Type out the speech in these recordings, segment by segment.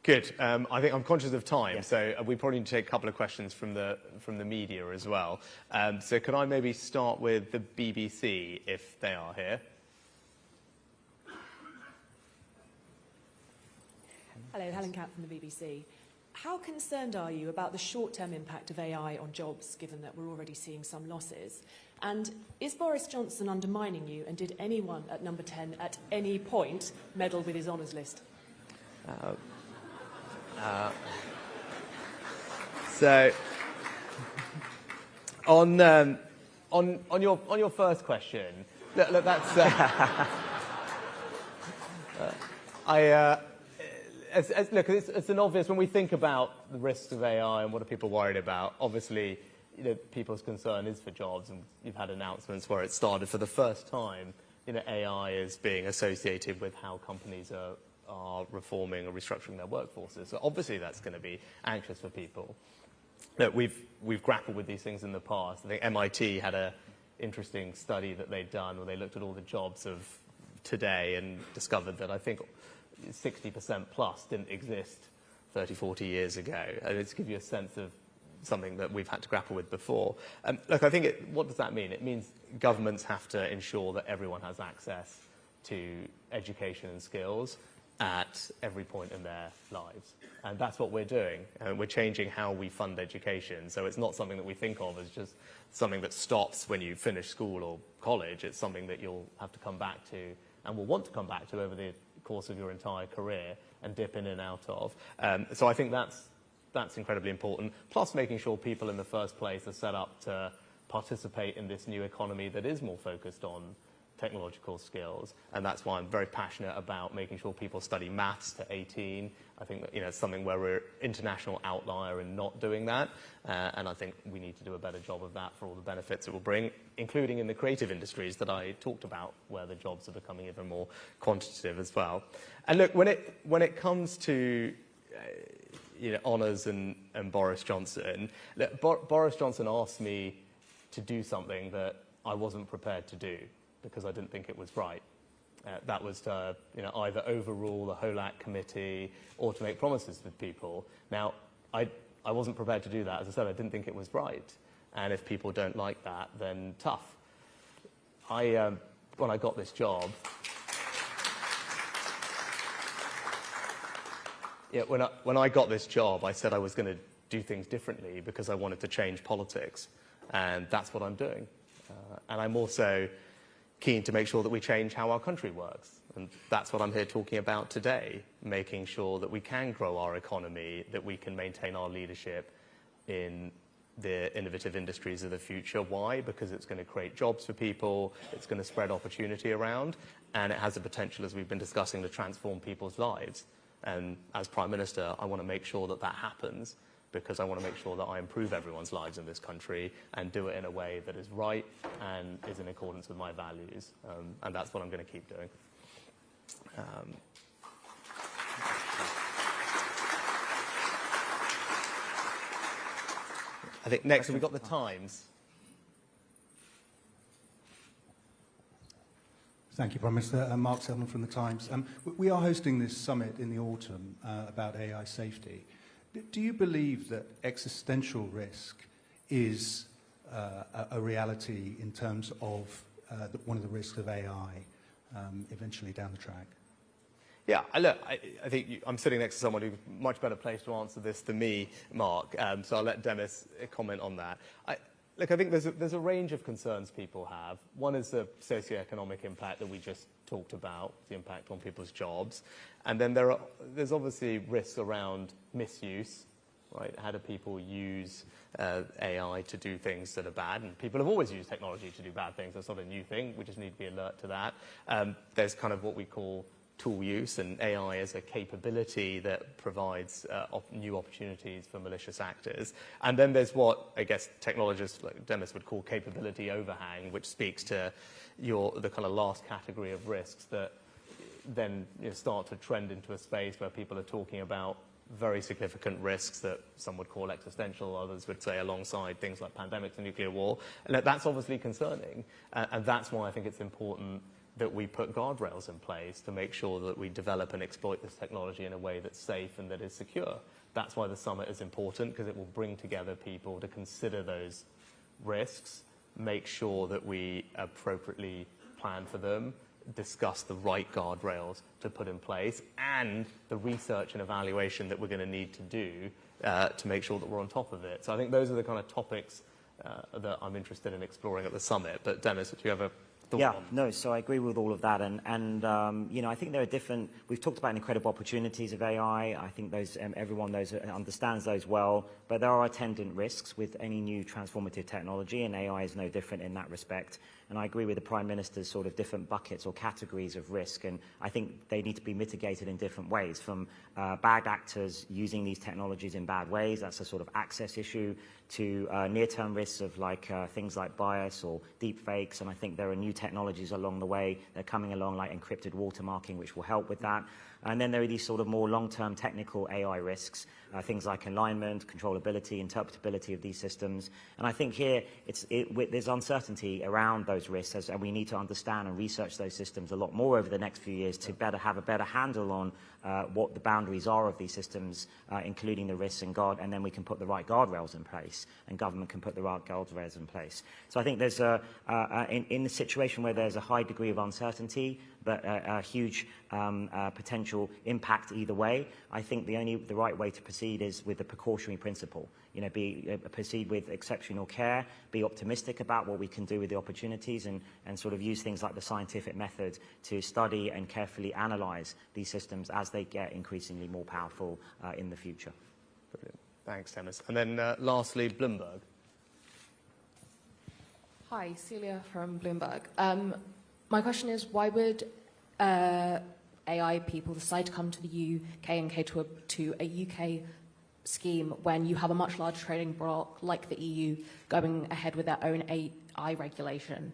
Good. I think I'm conscious of time, Yes. so we probably need to take a couple of questions from the media as well. So could I maybe start with the BBC, if they are here? Hello, Helen Cat from the BBC. How concerned are you about the short-term impact of AI on jobs, given that we're already seeing some losses? And is Boris Johnson undermining you, and did anyone at number 10 at any point meddle with his honours list? So, on your first question, look that's look, it's an obvious, when we think about the risks of AI and what are people worried about, obviously, people's concern is for jobs, and you've had announcements where it started for the first time, AI is being associated with how companies are reforming or restructuring their workforces. So obviously that's going to be anxious for people. Look, we've grappled with these things in the past. I think MIT had an interesting study that they'd done where they looked at all the jobs of today and discovered that I think 60% plus didn't exist 30, 40 years ago. And it's to give you a sense of something that we've had to grapple with before. Look, I think what does that mean? It means governments have to ensure that everyone has access to education and skills at every point in their lives. And that's what we're doing. We're changing how we fund education. So it's not something that we think of as just something that stops when you finish school or college. It's something that you'll have to come back to and will want to come back to over the course of your entire career and dip in and out of. So I think that's incredibly important. Plus making sure people in the first place are set up to participate in this new economy that is more focused on technological skills, and that's why I'm very passionate about making sure people study maths to 18. I think that, it's something where we're international outlier in not doing that, and I think we need to do a better job of that for all the benefits it will bring, including in the creative industries that I talked about, where the jobs are becoming even more quantitative as well. And look, when it comes to honours and Boris Johnson, look, Boris Johnson asked me to do something that I wasn't prepared to do, because I didn't think it was right. That was to either overrule the HOLAC committee or to make promises with people. Now, I wasn't prepared to do that. As I said, I didn't think it was right. And if people don't like that, then tough. When I got this job, when I got this job, I said I was going to do things differently because I wanted to change politics. And that's what I'm doing. And I'm also keen to make sure that we change how our country works. And that's what I'm here talking about today, making sure that we can grow our economy, that we can maintain our leadership in the innovative industries of the future. Why? Because it's going to create jobs for people, it's going to spread opportunity around, and it has the potential, as we've been discussing, to transform people's lives. And as Prime Minister, I want to make sure that that happens, because I want to make sure that I improve everyone's lives in this country and do it in a way that is right and is in accordance with my values. And that's what I'm going to keep doing. I think next we've got the Times. Thank you, Prime Minister. Mark Selman from the Times. We are hosting this summit in the autumn about AI safety. Do you believe that existential risk is a reality in terms of one of the risks of AI eventually down the track? Yeah, look, I think I'm sitting next to someone who's much better placed to answer this than me, Mark, so I'll let Demis comment on that. Look, I think there's a range of concerns people have. One is the socioeconomic impact that we just talked about, the impact on people's jobs. And then there's obviously risks around misuse, right? How do people use AI to do things that are bad? And people have always used technology to do bad things. That's not a new thing. We just need to be alert to that. There's kind of what we call tool use, and AI as a capability that provides new opportunities for malicious actors. And then there's what, I guess, technologists like Demis would call capability overhang, which speaks to the kind of last category of risks that then start to trend into a space where people are talking about very significant risks that some would call existential, others would say alongside things like pandemics and nuclear war. And that's obviously concerning. And that's why I think it's important that we put guardrails in place to make sure that we develop and exploit this technology in a way that's safe and that is secure. That's why the summit is important, because it will bring together people to consider those risks, make sure that we appropriately plan for them, discuss the right guardrails to put in place, and the research and evaluation that we're going to need to do to make sure that we're on top of it. So I think those are the kind of topics that I'm interested in exploring at the summit. But Dennis, do you have a thought on? No, so I agree with all of that. And you know, I think there are different, we've talked about incredible opportunities of AI. I think those, everyone knows, understands those well. But there are attendant risks with any new transformative technology, and AI is no different in that respect. And I agree with the Prime Minister's sort of different buckets or categories of risk, and I think they need to be mitigated in different ways, from bad actors using these technologies in bad ways, that's a sort of access issue, to near-term risks of things like bias or deep fakes, and I think there are new technologies along the way that are coming along, like encrypted watermarking, which will help with that. And then there are these sort of more long-term technical AI risks, things like alignment, controllability, interpretability of these systems. And I think here there's uncertainty around those risks, and we need to understand and research those systems a lot more over the next few years to have a better handle on what the boundaries are of these systems, including the risks and then we can put the right guardrails in place, and government can put the right guardrails in place. So I think there's in the situation where there's a high degree of uncertainty, but a huge potential impact either way, I think the right way to proceed is with the precautionary principle. You know, proceed with exceptional care, be optimistic about what we can do with the opportunities, and sort of use things like the scientific method to study and carefully analyze these systems as they get increasingly more powerful in the future. Brilliant. Thanks, Dennis. And then lastly, Bloomberg. Hi, Celia from Bloomberg. My question is, why would AI people decide to come to the UK and cater to a UK scheme when you have a much larger trading bloc like the EU going ahead with their own AI regulation?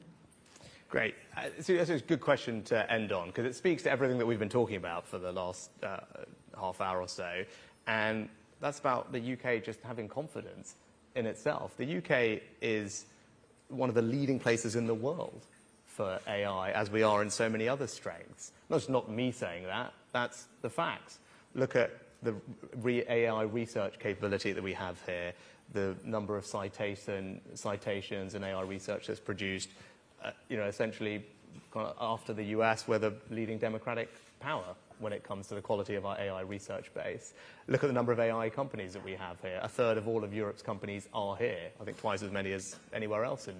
Great. So that's a good question to end on, because it speaks to everything that we've been talking about for the last half hour or so. And that's about the UK just having confidence in itself. The UK is one of the leading places in the world for AI, as we are in so many other strengths. That's not me saying that, that's the facts. Look at the AI research capability that we have here, the number of citations and AI research that's produced, essentially after the US, we're the leading democratic power when it comes to the quality of our AI research base. Look at the number of AI companies that we have here. A third of all of Europe's companies are here. I think twice as many as anywhere else in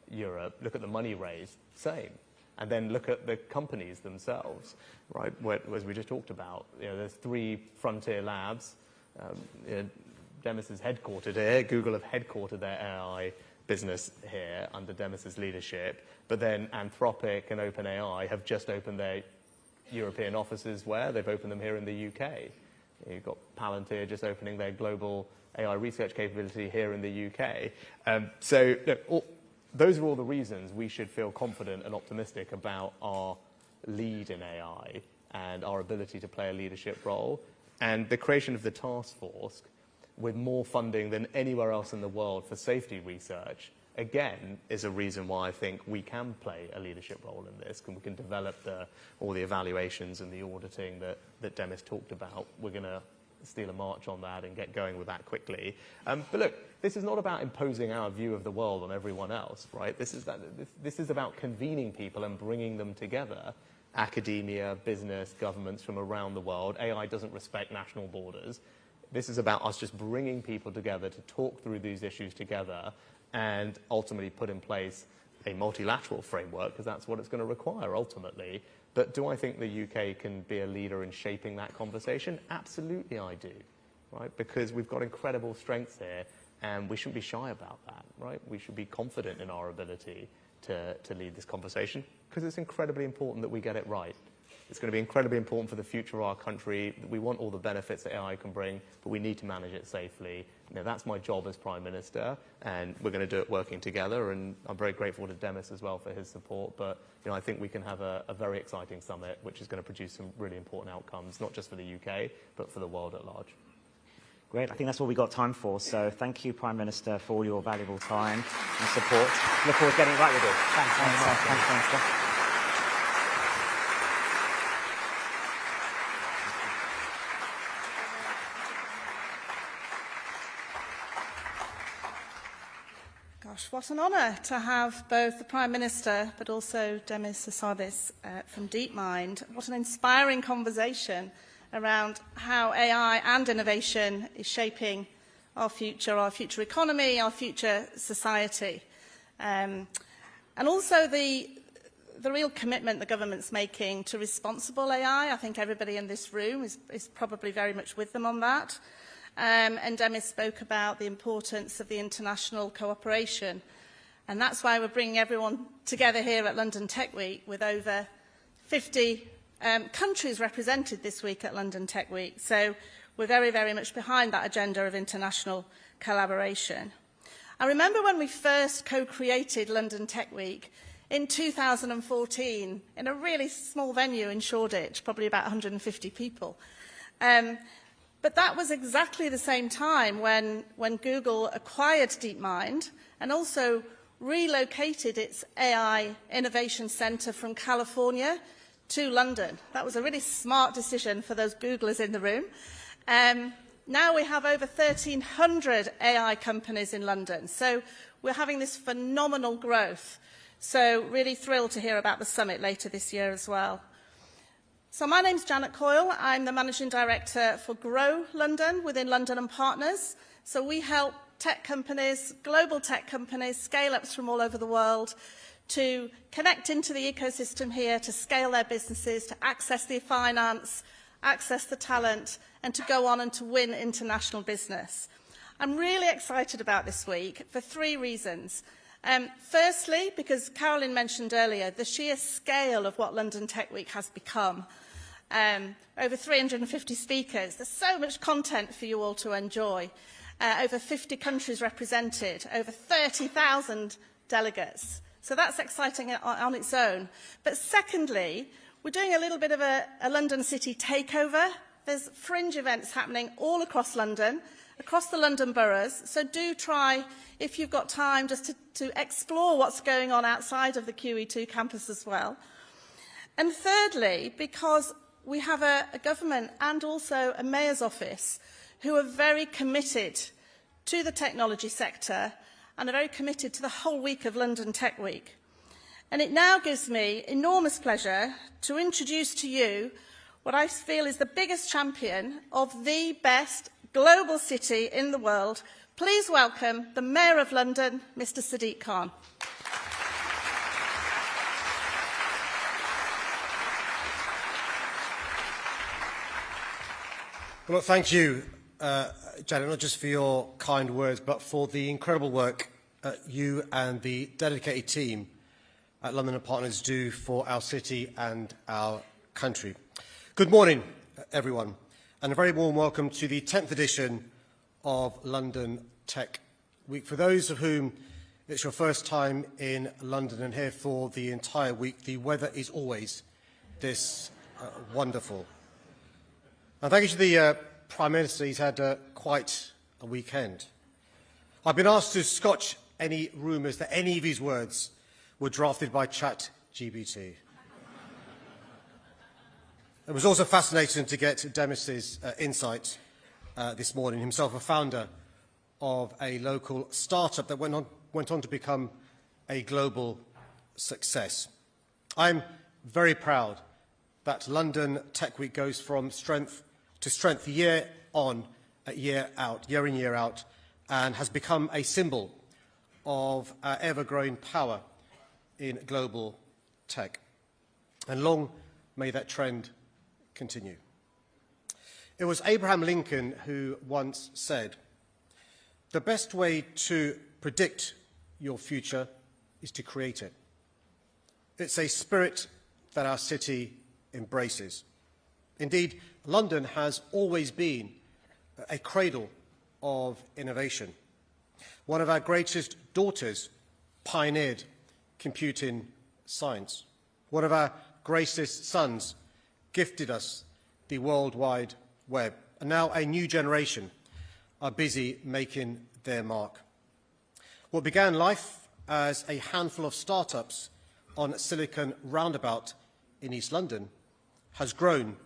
Europe. Look at the money raised, same. And then look at the companies themselves, right? As we just talked about, there's 3 frontier labs. Demis is headquartered here. Google have headquartered their AI business here under Demis's leadership. But then Anthropic and OpenAI have just opened their European offices where? They've opened them here in the UK. You've got Palantir just opening their global AI research capability here in the UK. So look, those are all the reasons we should feel confident and optimistic about our lead in AI and our ability to play a leadership role. And the creation of the task force with more funding than anywhere else in the world for safety research, again, is a reason why I think we can play a leadership role in this, and we can develop all the evaluations and the auditing that Demis talked about. We're going to steal a march on that and get going with that quickly. But look, this is not about imposing our view of the world on everyone else, right? This is about convening people and bringing them together. Academia, business, governments from around the world. AI doesn't respect national borders. This is about us just bringing people together to talk through these issues together and ultimately put in place a multilateral framework, because that's what it's going to require ultimately. But do I think the UK can be a leader in shaping that conversation? Absolutely I do, right? Because we've got incredible strengths here, and we shouldn't be shy about that, right? We should be confident in our ability to lead this conversation, because it's incredibly important that we get it right. It's going to be incredibly important for the future of our country. We want all the benefits that AI can bring, but we need to manage it safely. That's my job as Prime Minister, and we're going to do it working together, and I'm very grateful to Demis as well for his support. But I think we can have a very exciting summit, which is going to produce some really important outcomes, not just for the UK, but for the world at large. Great. I think that's all we've got time for. So thank you, Prime Minister, for all your valuable time and support. Look forward to getting it right with you. Thanks very much. Thanks, Minister. Gosh, what an honour to have both the Prime Minister but also Demis Hassabis from DeepMind. What an inspiring conversation around how AI and innovation is shaping our future economy, our future society. And also the real commitment the government's making to responsible AI. I think everybody in this room is probably very much with them on that. And Demis spoke about the importance of the international cooperation. And that's why we're bringing everyone together here at London Tech Week, with over 50 countries represented this week at London Tech Week. So we're very, very much behind that agenda of international collaboration. I remember when we first co-created London Tech Week in 2014 in a really small venue in Shoreditch, probably about 150 people. But that was exactly the same time when Google acquired DeepMind and also relocated its AI Innovation Centre from California to London. That was a really smart decision for those Googlers in the room. Now we have over 1,300 AI companies in London. So we're having this phenomenal growth. So really thrilled to hear about the summit later this year as well. So my name's Janet Coyle. I'm the Managing Director for Grow London within London & Partners. So we help tech companies, global tech companies, scale-ups from all over the world to connect into the ecosystem here, to scale their businesses, to access the finance, access the talent, and to go on and to win international business. I'm really excited about this week for 3 reasons. Firstly, because Carolyn mentioned earlier, the sheer scale of what London Tech Week has become. Over 350 speakers. There's so much content for you all to enjoy. Over 50 countries represented. Over 30,000 delegates. So that's exciting on its own. But secondly, we're doing a little bit of a London City takeover. There's fringe events happening all across London, across the London boroughs. So do try, if you've got time, just to explore what's going on outside of the QE2 campus as well. And thirdly, because we have a government and also a mayor's office who are very committed to the technology sector and are very committed to the whole week of London Tech Week. And it now gives me enormous pleasure to introduce to you what I feel is the biggest champion of the best global city in the world. Please welcome the Mayor of London, Mr. Sadiq Khan. Well, thank you, Janet, not just for your kind words, but for the incredible work you and the dedicated team at London & Partners do for our city and our country. Good morning, everyone, and a very warm welcome to the 10th edition of London Tech Week. For those of whom it's your first time in London and here for the entire week, the weather is always this wonderful. And thank you to the Prime Minister. He's had quite a weekend. I've been asked to scotch any rumours that any of his words were drafted by ChatGPT. It was also fascinating to get Demis's insight this morning, himself a founder of a local startup that went on to become a global success. I'm very proud that London Tech Week goes from strength to strength year in, year out, and has become a symbol of our ever-growing power in global tech. And long may that trend continue. It was Abraham Lincoln who once said, "The best way to predict your future is to create it." It's a spirit that our city embraces. Indeed, London has always been a cradle of innovation. One of our greatest daughters pioneered computing science. One of our greatest sons gifted us the World Wide Web. And now a new generation are busy making their mark. What began life as a handful of startups on Silicon Roundabout in East London has grown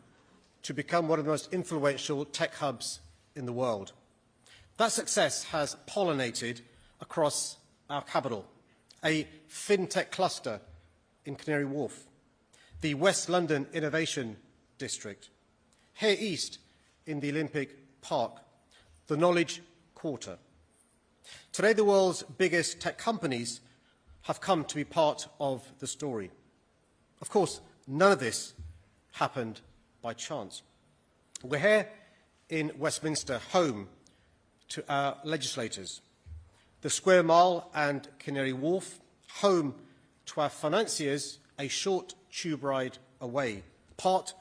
to become one of the most influential tech hubs in the world. That success has pollinated across our capital, a fintech cluster in Canary Wharf, the West London Innovation District, here east in the Olympic Park, the Knowledge Quarter. Today, the world's biggest tech companies have come to be part of the story. Of course, none of this happened by chance. We're here in Westminster, home to our legislators, the Square Mile and Canary Wharf, home to our financiers, a short tube ride away, part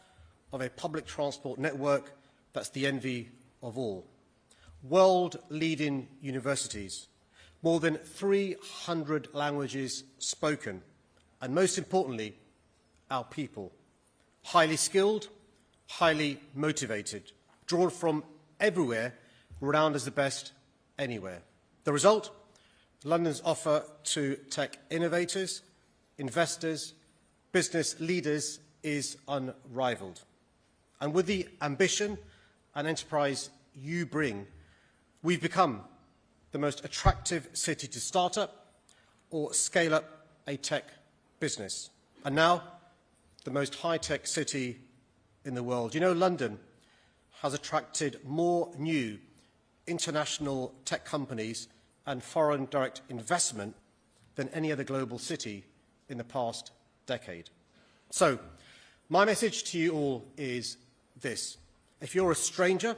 of a public transport network that's the envy of all. World-leading universities, more than 300 languages spoken, and most importantly, our people, highly skilled, highly motivated, drawn from everywhere, renowned as the best anywhere. The result? London's offer to tech innovators, investors, business leaders is unrivaled. And with the ambition and enterprise you bring, we've become the most attractive city to start up or scale up a tech business. And now, the most high-tech city in the world. You know, London has attracted more new international tech companies and foreign direct investment than any other global city in the past decade. So, my message to you all is this. If you're a stranger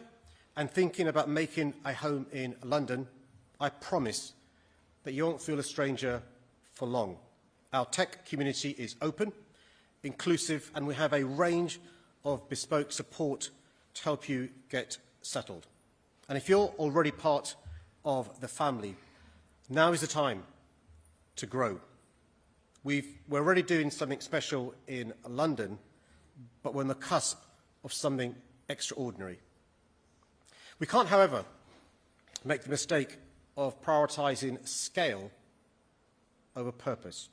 and thinking about making a home in London, I promise that you won't feel a stranger for long. Our tech community is open, inclusive, and we have a range of bespoke support to help you get settled. And if you're already part of the family, now is the time to grow. We're already doing something special in London, but we're on the cusp of something extraordinary. We can't, however, make the mistake of prioritising scale over purpose.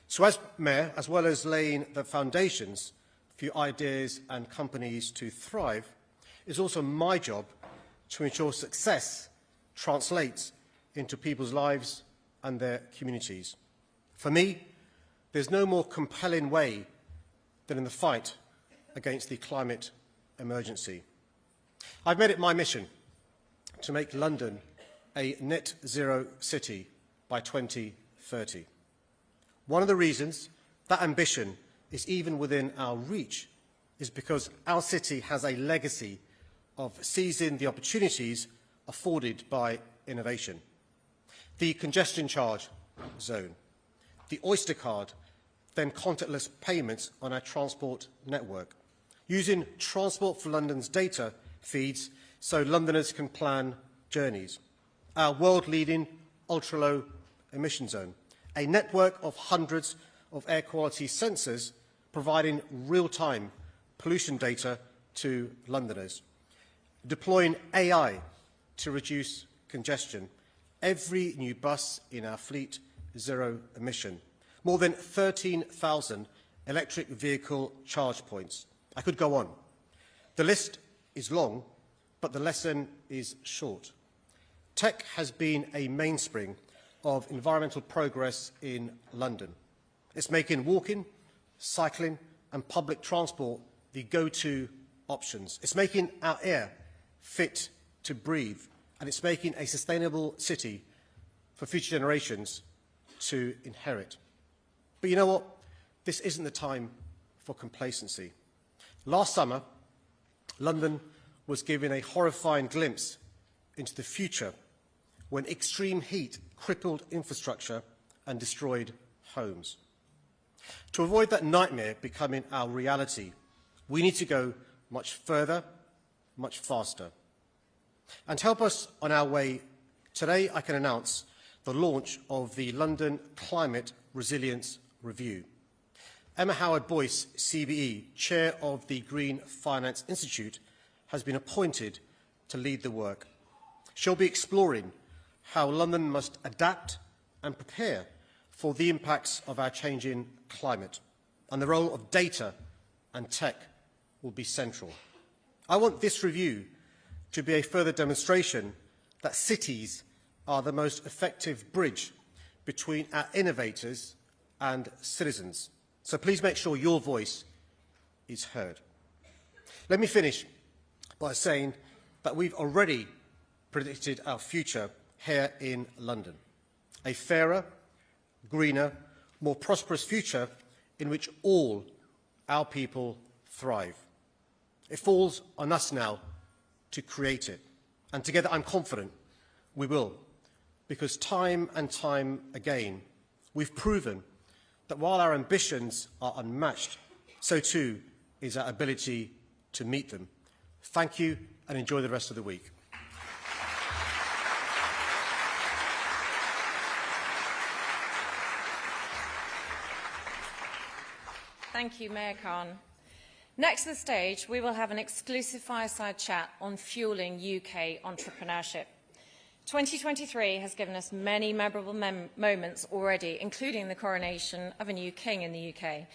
So as Mayor, as well as laying the foundations for your ideas and companies to thrive, it's also my job to ensure success translates into people's lives and their communities. For me, there's no more compelling way than in the fight against the climate emergency. I've made it my mission to make London a net zero city by 2030. One of the reasons that ambition is even within our reach is because our city has a legacy of seizing the opportunities afforded by innovation. The congestion charge zone, the Oyster card, then contactless payments on our transport network, using Transport for London's data feeds so Londoners can plan journeys, our world-leading ultra-low emission zone, a network of hundreds of air quality sensors providing real-time pollution data to Londoners, deploying AI to reduce congestion, every new bus in our fleet zero emission, more than 13,000 electric vehicle charge points. I could go on. The list is long, but the lesson is short. Tech has been a mainspring of environmental progress in London. It's making walking, cycling and public transport the go-to options. It's making our air fit to breathe, and it's making a sustainable city for future generations to inherit. But you know what? This isn't the time for complacency. Last summer, London was given a horrifying glimpse into the future when extreme heat crippled infrastructure and destroyed homes. To avoid that nightmare becoming our reality, we need to go much further, much faster. And to help us on our way, today I can announce the launch of the London Climate Resilience Review. Emma Howard-Boyce, CBE, Chair of the Green Finance Institute, has been appointed to lead the work. She'll be exploring how London must adapt and prepare for the impacts of our changing climate, and the role of data and tech will be central. I want this review to be a further demonstration that cities are the most effective bridge between our innovators and citizens. So please make sure your voice is heard. Let me finish by saying that we've already predicted our future here in London. A fairer, greener, more prosperous future in which all our people thrive. It falls on us now to create it. And together I'm confident we will, because time and time again we've proven that while our ambitions are unmatched, so too is our ability to meet them. Thank you and enjoy the rest of the week. Thank you, Mayor Khan. Next to the stage, we will have an exclusive fireside chat on fueling UK entrepreneurship. 2023 has given us many memorable moments already, including the coronation of a new king in the UK.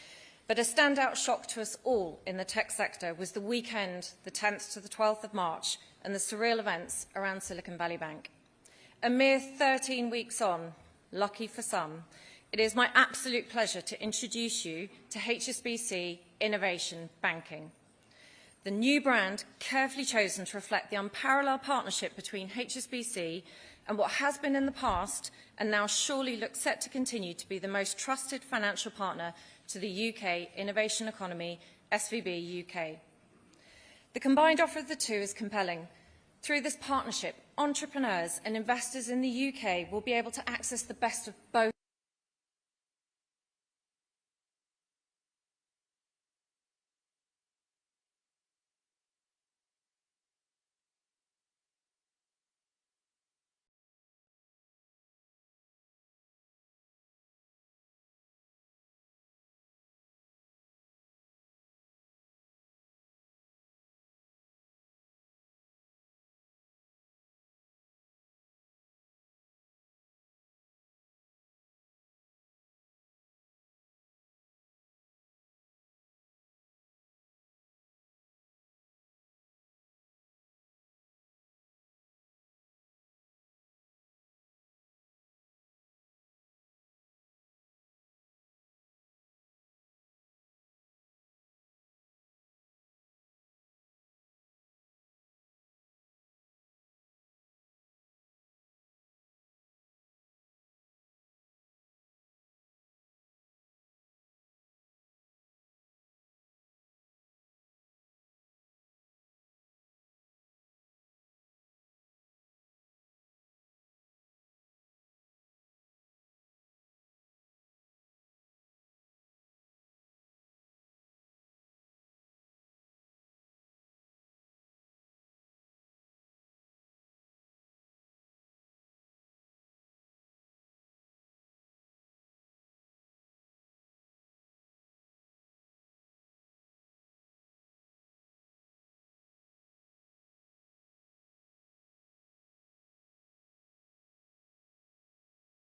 But a standout shock to us all in the tech sector was the weekend, the 10th to the 12th of March, and the surreal events around Silicon Valley Bank. A mere 13 weeks on, lucky for some, it is my absolute pleasure to introduce you to HSBC Innovation Banking. The new brand, carefully chosen to reflect the unparalleled partnership between HSBC and what has been in the past and now surely looks set to continue to be the most trusted financial partner to the UK innovation economy, SVB UK. The combined offer of the two is compelling. Through this partnership, entrepreneurs and investors in the UK will be able to access the best of both